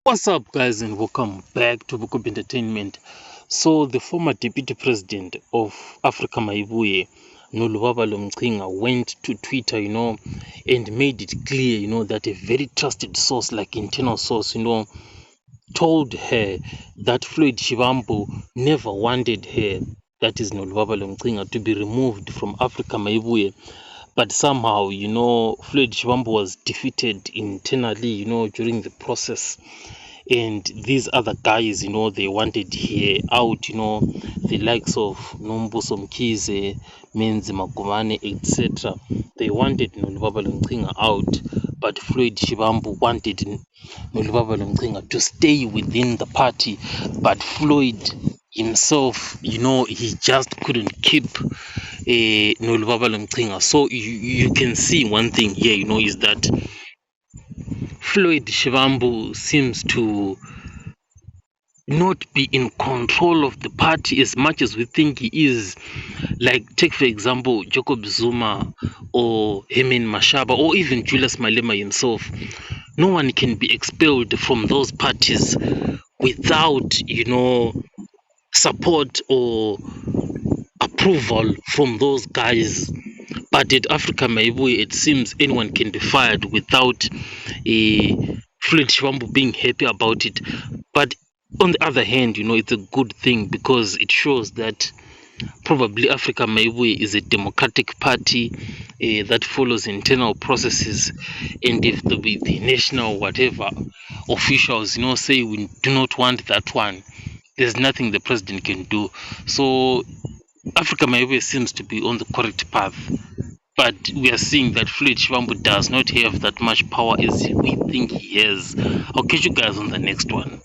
What's up, guys, and welcome back to Book of Entertainment. So, the former deputy president of Africa Maibuye, Nolubabalo Mcinga, went to Twitter, and made it clear, that a very trusted source, like internal source, told her that Floyd Shivambu never wanted her, that is Nolubabalo Mcinga, to be removed from Africa Maibuye. But somehow, Floyd Shivambu was defeated internally, during the process. And these other guys, they wanted her out, the likes of Nombuso Mkhize, Menzi Magumane, etc. They wanted Nolubabalo Mcinga out, but Floyd Shivambu wanted Nolubabalo Mcinga to stay within the party. But Floyd himself, he just couldn't keep Nolubabalo Mcinga. So you can see one thing here, is that Floyd Shivambu seems to not be in control of the party as much as we think he is. Like, take for example Jacob Zuma or Herman Mashaba or even Julius Malema himself. No one can be expelled from those parties without, support or approval from those guys. But at Africa Maibuye, it seems anyone can be fired without Floyd Shivambu being happy about it. But on the other hand, it's a good thing because it shows that probably Africa Maibuye is a democratic party that follows internal processes. And if the national whatever officials, say we do not want that one, there's nothing the president can do. So Africa Maibuye seems to be on the correct path. But we are seeing that Floyd Shivambu does not have that much power as we think he has. I'll catch you guys on the next one.